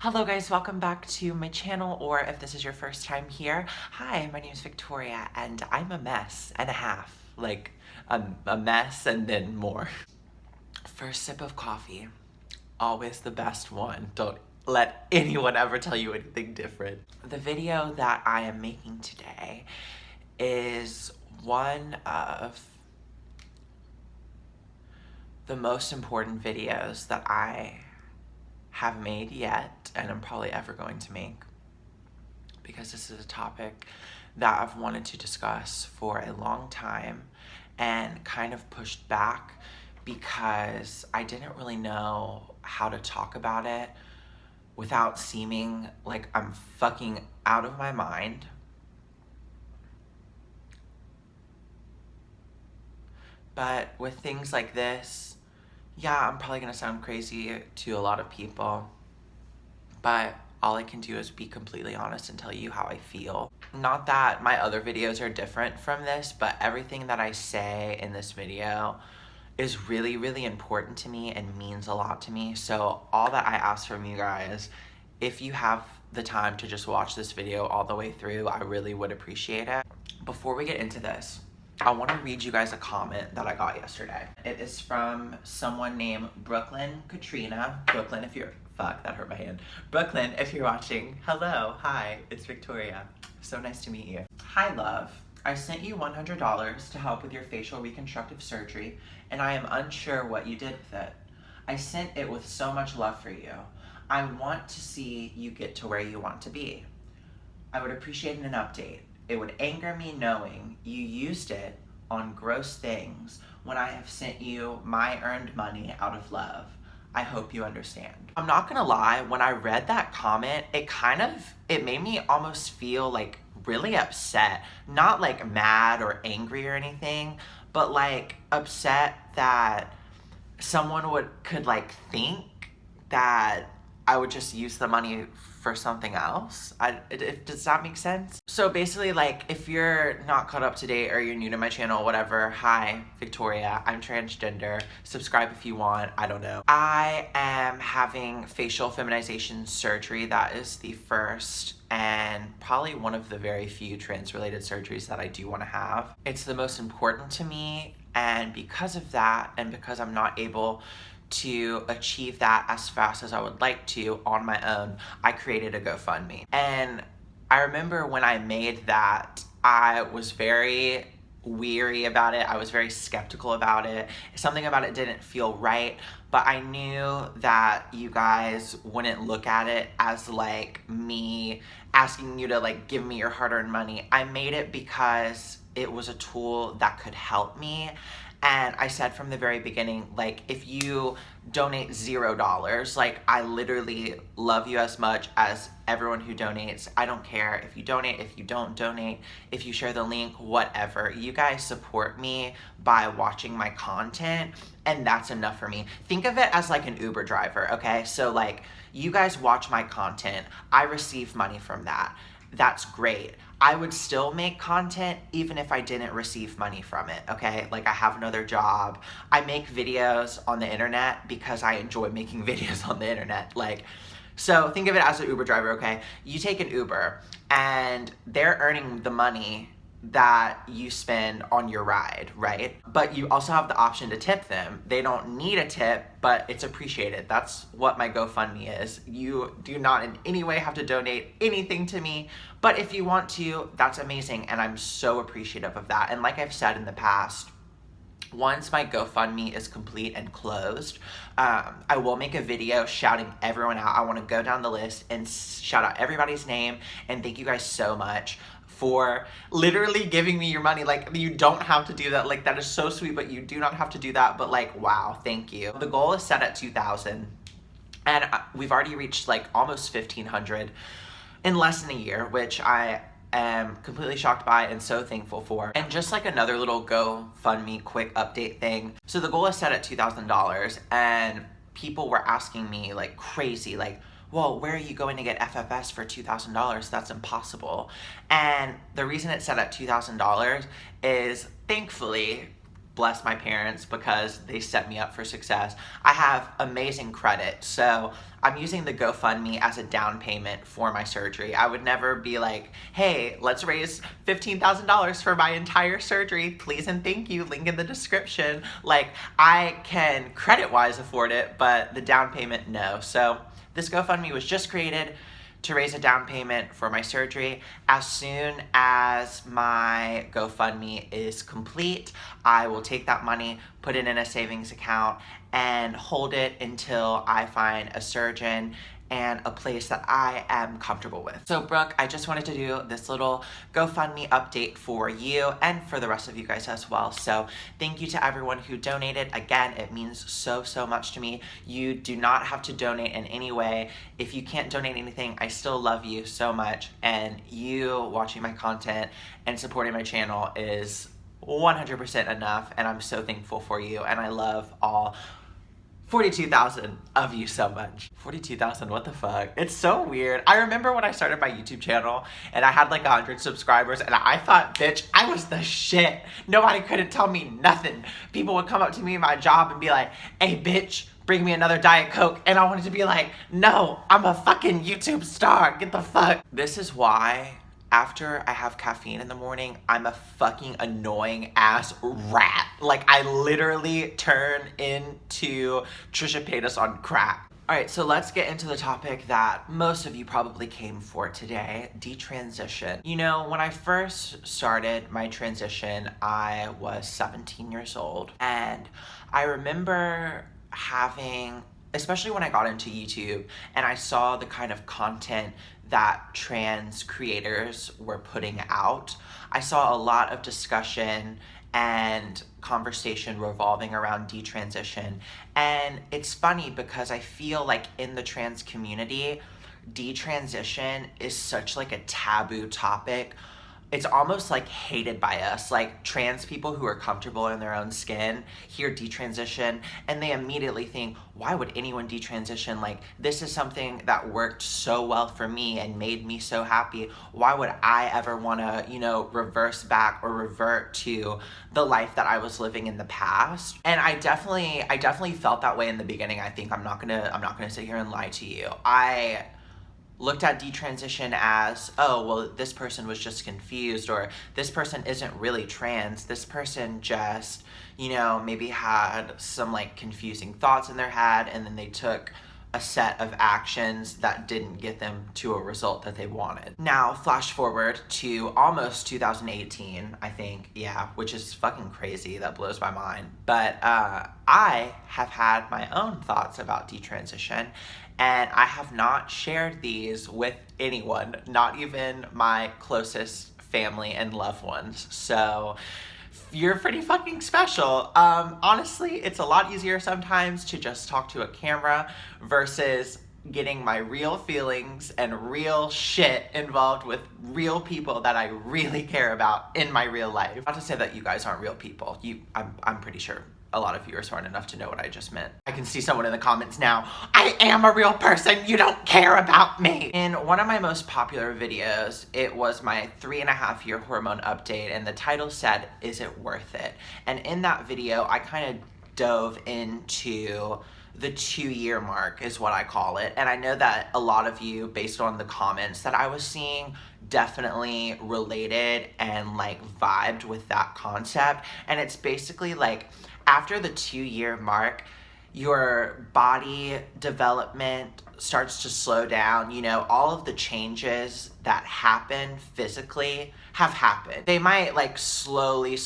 Hello guys, welcome back to my channel, or if this is your first time here, hi, my name is Victoria and I'm a mess and a half. Like, a mess and then more. First sip of coffee, always the best one. Don't let anyone ever tell you anything different. The video that I am making today is one of the most important videos that I have made yet, and I'm probably ever going to make, because this is a topic that I've wanted to discuss for a long time and kind of pushed back because I didn't really know how to talk about it without seeming like I'm fucking out of my mind. But with things like this, yeah, I'm probably gonna sound crazy to a lot of people, but all I can do is be completely honest and tell you how I feel. Not that my other videos are different from this, but everything that I say in this video is really, really important to me and means a lot to me. So all that I ask from you guys, if you have the time to just watch this video all the way through, I really would appreciate it. Before we get into this, I want to read you guys a comment that I got yesterday. It is from someone named Brooklyn Katrina. Brooklyn, if you're, fuck, that hurt my hand. Brooklyn, if you're watching, hello, hi, it's Victoria. So nice to meet you. Hi, love. I sent you $100 to help with your facial reconstructive surgery, and I am unsure what you did with it. I sent it with so much love for you. I want to see you get to where you want to be. I would appreciate an update. It would anger me knowing you used it on gross things when I have sent you my earned money out of love. I hope you understand. I'm not gonna lie, when I read that comment, it made me almost feel like really upset. Not like mad or angry or anything, but like upset that someone could like think that I would just use the money for something else. Does that make sense? So basically, like, if you're not caught up to date or you're new to my channel, whatever, hi, Victoria, I'm transgender. Subscribe if you want, I don't know. I am having facial feminization surgery. That is the first and probably one of the very few trans-related surgeries that I do want to have. It's the most important to me, and because of that, and because I'm not able to achieve that as fast as I would like to on my own, I created a GoFundMe. And I remember when I made that, I was very weary about it. I was very skeptical about it. Something about it didn't feel right, but I knew that you guys wouldn't look at it as like me asking you to like give me your hard-earned money. I made it because it was a tool that could help me. And I said from the very beginning, like, if you donate $0, like, I literally love you as much as everyone who donates. I don't care if you donate, if you don't donate, if you share the link, whatever. You guys support me by watching my content, and that's enough for me. Think of it as like an Uber driver, okay? So like, you guys watch my content, I receive money from that. That's great. I would still make content even if I didn't receive money from it, okay? Like, I have another job. I make videos on the internet because I enjoy making videos on the internet. Like, so think of it as an Uber driver, okay? You take an Uber and they're earning the money that you spend on your ride, right? But you also have the option to tip them. They don't need a tip, but it's appreciated. That's what my GoFundMe is. You do not in any way have to donate anything to me, but if you want to, that's amazing, and I'm so appreciative of that. And like I've said in the past, once my GoFundMe is complete and closed, I will make a video shouting everyone out. I want to go down the list and shout out everybody's name, and thank you guys so much for literally giving me your money. Like, you don't have to do that. Like, that is so sweet, but you do not have to do that. But like, wow, thank you. The goal is set at 2,000, and we've already reached like almost 1,500 in less than a year, which I am completely shocked by and so thankful for. And just like another little GoFundMe quick update thing. So the goal is set at $2,000, and people were asking me like crazy, like, well, where are you going to get FFS for $2,000? That's impossible. And the reason it's set at $2,000 is, thankfully, bless my parents because they set me up for success. I have amazing credit, so I'm using the GoFundMe as a down payment for my surgery. I would never be like, hey, let's raise $15,000 for my entire surgery, please and thank you, link in the description. Like, I can credit-wise afford it, but the down payment, no. So this GoFundMe was just created to raise a down payment for my surgery. As soon as my GoFundMe is complete, I will take that money, put it in a savings account, and hold it until I find a surgeon and a place that I am comfortable with. So Brooke, I just wanted to do this little GoFundMe update for you and for the rest of you guys as well. So thank you to everyone who donated. Again, it means so, so much to me. You do not have to donate in any way. If you can't donate anything, I still love you so much. And you watching my content and supporting my channel is 100% enough. And I'm so thankful for you. And I love all 42,000 of you so much. 42,000, what the fuck? It's so weird. I remember when I started my YouTube channel and I had like 100 subscribers and I thought, bitch, I was the shit. Nobody couldn't tell me nothing. People would come up to me in my job and be like, hey, bitch, bring me another Diet Coke. And I wanted to be like, no, I'm a fucking YouTube star. Get the fuck. This is why after I have caffeine in the morning, I'm a fucking annoying ass rat. Like, I literally turn into Trisha Paytas on crack. All right, so let's get into the topic that most of you probably came for today, detransition. You know, when I first started my transition, I was 17 years old, and I remember having, especially when I got into YouTube and I saw the kind of content that trans creators were putting out, I saw a lot of discussion and conversation revolving around detransition. And it's funny because I feel like in the trans community, detransition is such like a taboo topic. It's almost like hated by us. Like, trans people who are comfortable in their own skin hear detransition and they immediately think, why would anyone detransition? Like, this is something that worked so well for me and made me so happy. Why would I ever wanna, you know, reverse back or revert to the life that I was living in the past? And I definitely felt that way in the beginning. I think I'm not gonna sit here and lie to you. I looked at detransition as, oh, well, this person was just confused, or this person isn't really trans, this person just, you know, maybe had some like confusing thoughts in their head and then they took a set of actions that didn't get them to a result that they wanted. Now, flash forward to almost 2018, I think, yeah, which is fucking crazy, that blows my mind. But I have had my own thoughts about detransition, and I have not shared these with anyone, not even my closest family and loved ones. So you're pretty fucking special. Honestly, it's a lot easier sometimes to just talk to a camera versus getting my real feelings and real shit involved with real people that I really care about in my real life. Not to say that you guys aren't real people. I'm pretty sure a lot of you are smart enough to know what I just meant. I can see someone in the comments now. I am a real person. You don't care about me. In one of my most popular videos, it was my 3.5-year hormone update, and the title said, "Is it worth it?" And in that video, I kind of dove into the 2-year mark, is what I call it. And I know that a lot of you, based on the comments that I was seeing, definitely related and like vibed with that concept. And it's basically like, after the 2-year mark, your body development starts to slow down. You know, all of the changes that happen physically have happened. They might like slowly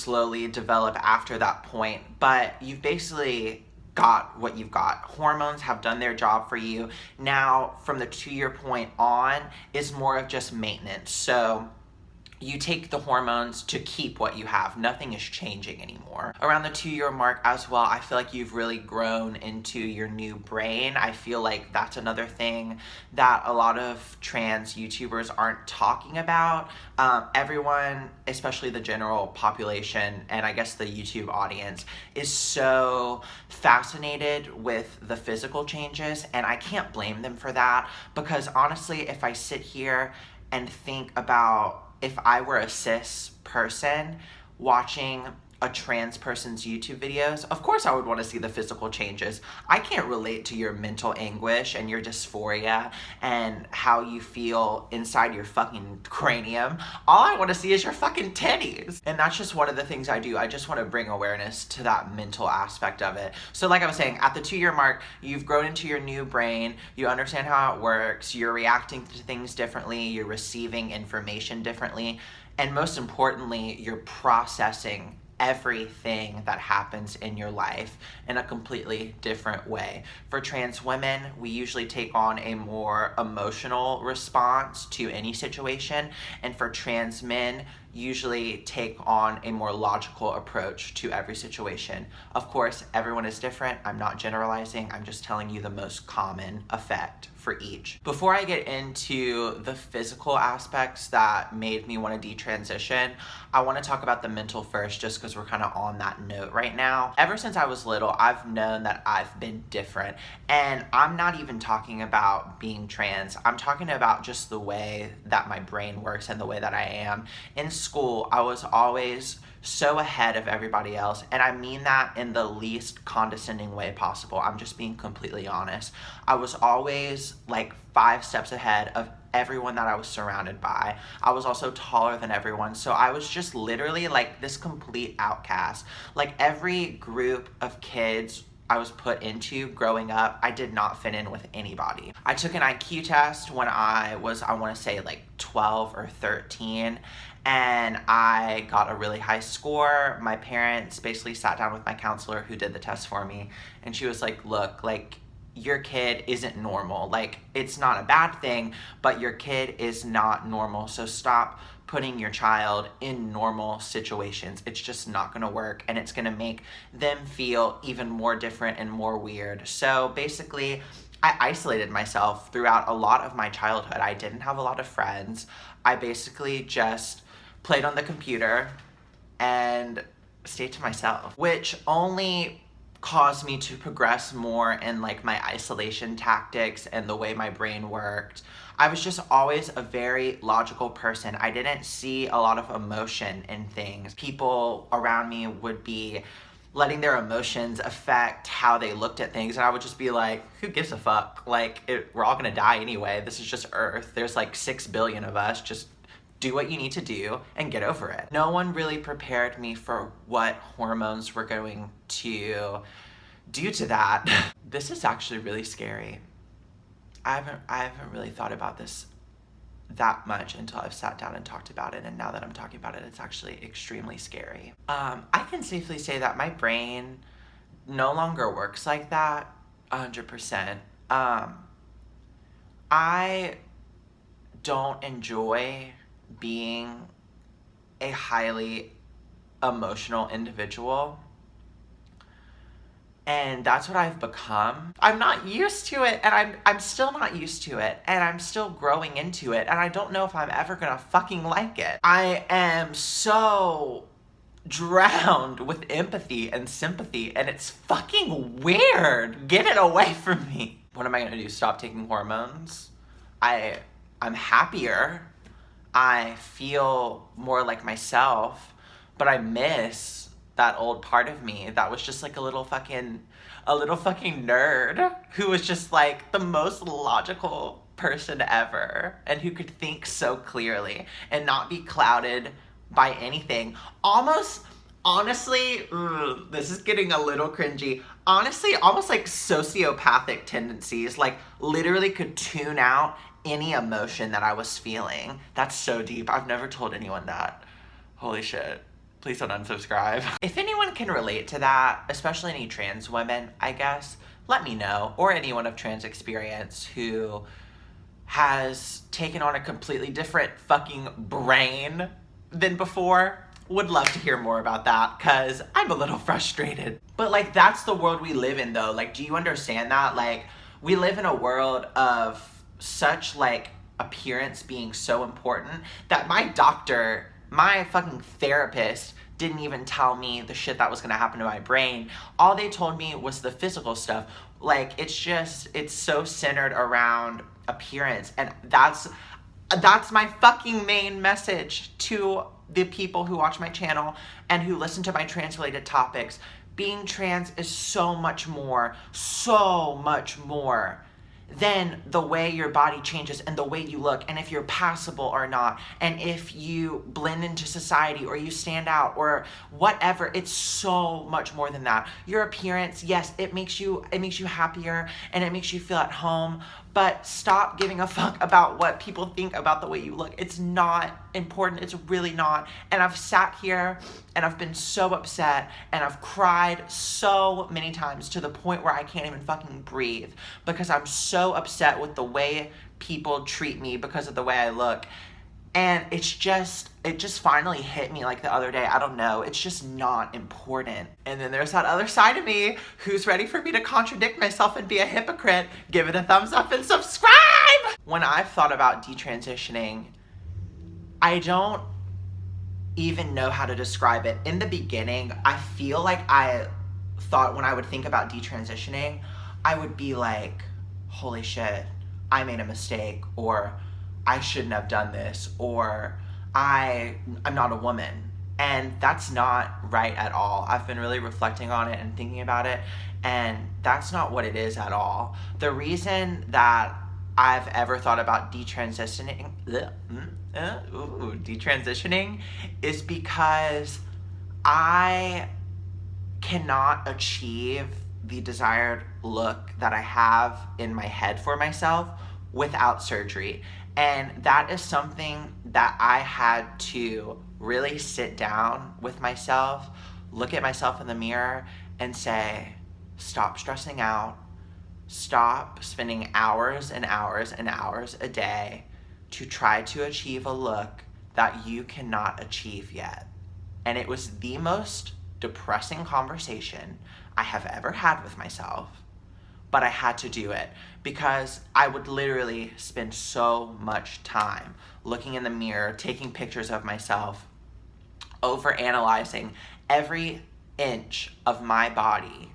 develop after that point, but you've basically got what you've got. Hormones have done their job for you. Now, from the 2-year point on, is more of just maintenance. So you take the hormones to keep what you have. Nothing is changing anymore. Around the 2-year mark as well, I feel like you've really grown into your new brain. I feel like that's another thing that a lot of trans YouTubers aren't talking about. Everyone, especially the general population, and I guess the YouTube audience, is so fascinated with the physical changes, and I can't blame them for that, because honestly, if I sit here and think about if I were a cis person watching a trans person's YouTube videos, of course I would want to see the physical changes. I can't relate to your mental anguish and your dysphoria and how you feel inside your fucking cranium. All I want to see is your fucking titties. And that's just one of the things I do. I just want to bring awareness to that mental aspect of it. So like I was saying, at the 2-year mark, you've grown into your new brain, you understand how it works, you're reacting to things differently, you're receiving information differently, and most importantly, you're processing everything that happens in your life in a completely different way. For trans women, we usually take on a more emotional response to any situation, and for trans men, usually take on a more logical approach to every situation. Of course, everyone is different. I'm not generalizing. I'm just telling you the most common effect for each. Before I get into the physical aspects that made me want to detransition, I want to talk about the mental first, just because we're kind of on that note right now. Ever since I was little, I've known that I've been different. And I'm not even talking about being trans. I'm talking about just the way that my brain works and the way that I am. In school, I was always so ahead of everybody else, and I mean that in the least condescending way possible. I'm just being completely honest. I was always like 5 steps ahead of everyone that I was surrounded by. I was also taller than everyone, so I was just literally like this complete outcast. Like every group of kids I was put into growing up, I did not fit in with anybody. I took an IQ test when I was, I want to say like 12 or 13, and I got a really high score. My parents basically sat down with my counselor who did the test for me, and she was like, look, like, your kid isn't normal. Like, it's not a bad thing, but your kid is not normal, so stop putting your child in normal situations. It's just not gonna work, and it's gonna make them feel even more different and more weird. So basically, I isolated myself throughout a lot of my childhood. I didn't have a lot of friends. I basically just played on the computer and stayed to myself, which only caused me to progress more in like my isolation tactics and the way my brain worked. I was just always a very logical person. I didn't see a lot of emotion in things. People around me would be letting their emotions affect how they looked at things, and I would just be like, who gives a fuck? Like, we're all gonna die anyway. This is just Earth. There's like 6 billion of us. Just do what you need to do and get over it. No one really prepared me for what hormones were going to do to that. This is actually really scary. I haven't really thought about this that much until I've sat down and talked about it, and now that I'm talking about it, it's actually extremely scary. I can safely say that my brain no longer works like that 100%. I don't enjoy being a highly emotional individual, and that's what I've become. I'm not used to it, and I'm still not used to it, and I'm still growing into it, and I don't know if I'm ever gonna fucking like it. I am so drowned with empathy and sympathy, and it's fucking weird. Get it away from me. What am I gonna do, stop taking hormones? I'm happier. I feel more like myself, but I miss that old part of me that was just like a little fucking nerd who was just like the most logical person ever, and who could think so clearly and not be clouded by anything. Honestly, this is getting a little cringy. Honestly, almost like sociopathic tendencies, like literally could tune out any emotion that I was feeling. That's so deep. I've never told anyone that. Holy shit. Please don't unsubscribe. If anyone can relate to that, especially any trans women, I guess, let me know. Or anyone of trans experience who has taken on a completely different fucking brain than before. Would love to hear more about that, because I'm a little frustrated. But like, that's the world we live in though. Like, do you understand that? Like, we live in a world of such like appearance being so important that my doctor, my fucking therapist, didn't even tell me the shit that was gonna happen to my brain. All they told me was the physical stuff. Like, it's so centered around appearance, and that's my fucking main message to the people who watch my channel and who listen to my trans-related topics, being trans is so much more than the way your body changes and the way you look, and if you're passable or not, and if you blend into society or you stand out or whatever. It's so much more than that. Your appearance, yes, it makes you happier and it makes you feel at home, but stop giving a fuck about what people think about the way you look. It's not important. It's really not. And I've sat here and I've been so upset and I've cried so many times to the point where I can't even fucking breathe because I'm so upset with the way people treat me because of the way I look. And it just finally hit me like the other day. I don't know. It's just not important. And then there's that other side of me who's ready for me to contradict myself and be a hypocrite. Give it a thumbs up and subscribe! When I've thought about detransitioning, I don't even know how to describe it. In the beginning, I feel like I thought when I would think about detransitioning, I would be like, holy shit, I made a mistake, or I shouldn't have done this, or I'm not a woman. And that's not right at all. I've been really reflecting on it and thinking about it, and that's not what it is at all. The reason that I've ever thought about detransitioning is because I cannot achieve the desired look that I have in my head for myself without surgery. And that is something that I had to really sit down with myself, look at myself in the mirror and say, stop stressing out, stop spending hours and hours and hours a day to try to achieve a look that you cannot achieve yet. And it was the most depressing conversation I have ever had with myself. But I had to do it because I would literally spend so much time looking in the mirror, taking pictures of myself, overanalyzing every inch of my body,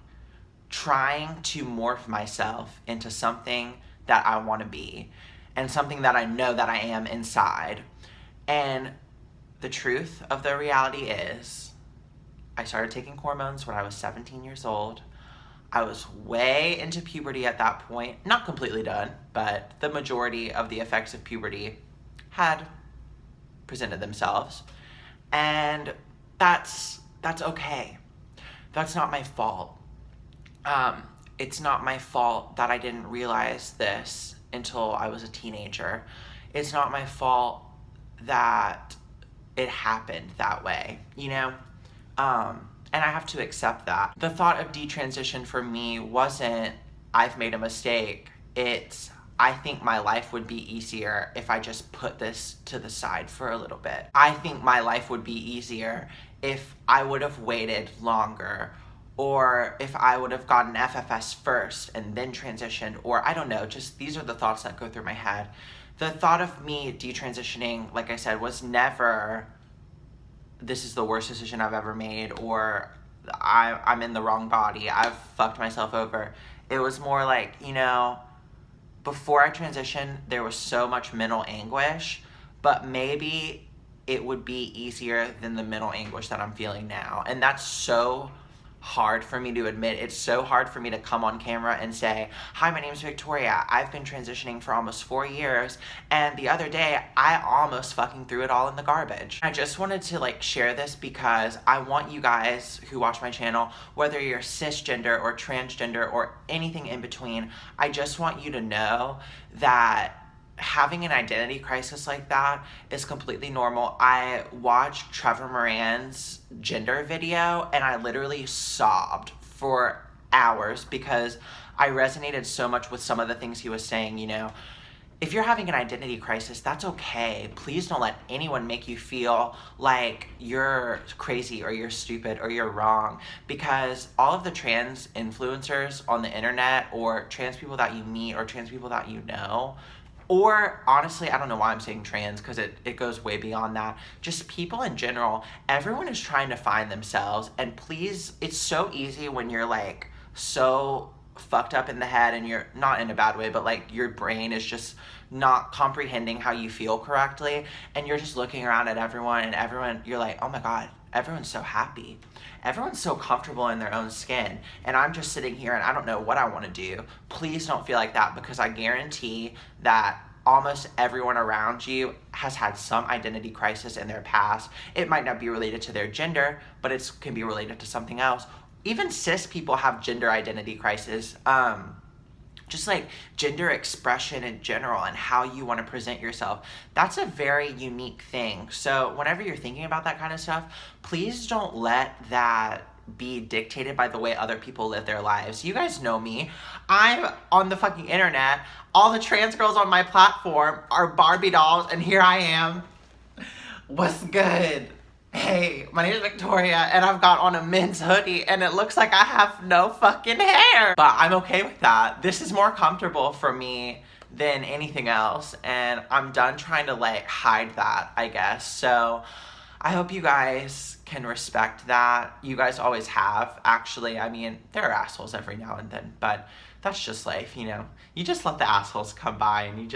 trying to morph myself into something that I want to be and something that I know that I am inside. And the truth of the reality is, I started taking hormones when I was 17 years old. I was way into puberty at that point. Not completely done, but the majority of the effects of puberty had presented themselves. And that's okay. That's not my fault. It's not my fault that I didn't realize this until I was a teenager. It's not my fault that it happened that way, you know? And I have to accept that. The thought of detransition for me wasn't, I've made a mistake. It's, I think my life would be easier if I just put this to the side for a little bit. I think my life would be easier if I would have waited longer, or if I would have gotten FFS first and then transitioned, or I don't know, just these are the thoughts that go through my head. The thought of me detransitioning, like I said, was never, this is the worst decision I've ever made, or I'm in the wrong body, I've fucked myself over. It was more like, you know, before I transitioned, there was so much mental anguish, but maybe it would be easier than the mental anguish that I'm feeling now. And that's so hard for me to admit. It's so hard for me to come on camera and say, hi, my name is Victoria. I've been transitioning for almost 4 years, and the other day I almost fucking threw it all in the garbage. I just wanted to like share this because I want you guys who watch my channel, whether you're cisgender or transgender or anything in between, I just want you to know that having an identity crisis like that is completely normal. I watched Trevor Moran's gender video and I literally sobbed for hours because I resonated so much with some of the things he was saying. You know, if you're having an identity crisis, that's okay. Please don't let anyone make you feel like you're crazy or you're stupid or you're wrong, because all of the trans influencers on the internet, or trans people that you meet, or trans people that you know, or honestly, I don't know why I'm saying trans, because it goes way beyond that. Just people in general, everyone is trying to find themselves. And please, it's so easy when you're like so fucked up in the head and you're not in a bad way, but like your brain is just not comprehending how you feel correctly, and you're just looking around at everyone, and everyone, you're like, oh my God, everyone's so happy. Everyone's so comfortable in their own skin, and I'm just sitting here and I don't know what I want to do. Please don't feel like that, because I guarantee that almost everyone around you has had some identity crisis in their past. It might not be related to their gender, but it can be related to something else. Even cis people have gender identity crisis. Just like gender expression in general and how you want to present yourself. That's a very unique thing. So whenever you're thinking about that kind of stuff, please don't let that be dictated by the way other people live their lives. You guys know me. I'm on the fucking internet. All the trans girls on my platform are Barbie dolls, and here I am. What's good? Hey, my name is Victoria, and I've got on a men's hoodie, and it looks like I have no fucking hair. But I'm okay with that. This is more comfortable for me than anything else, and I'm done trying to, like, hide that, I guess. So I hope you guys can respect that. You guys always have, actually. I mean, there are assholes every now and then, but that's just life, you know? You just let the assholes come by, and you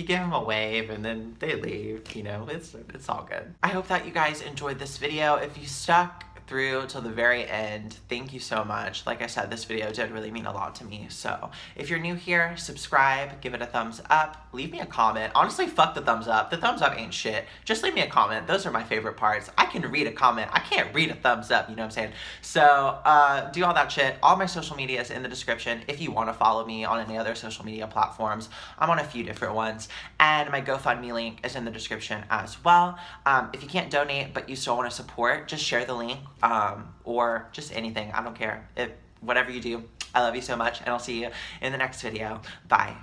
give them a wave and then they leave, you know, it's all good. I hope that you guys enjoyed this video. If you stuck through till the very end, thank you so much. Like I said, this video did really mean a lot to me. So if you're new here, subscribe, give it a thumbs up, leave me a comment. Honestly, fuck the thumbs up. The thumbs up ain't shit. Just leave me a comment. Those are my favorite parts. I can read a comment. I can't read a thumbs up, you know what I'm saying? So do all that shit. All my social media is in the description. If you want to follow me on any other social media platforms, I'm on a few different ones. And my GoFundMe link is in the description as well. If you can't donate, but you still want to support, just share the link. Or just anything. I don't care. Whatever you do, I love you so much, and I'll see you in the next video. Bye.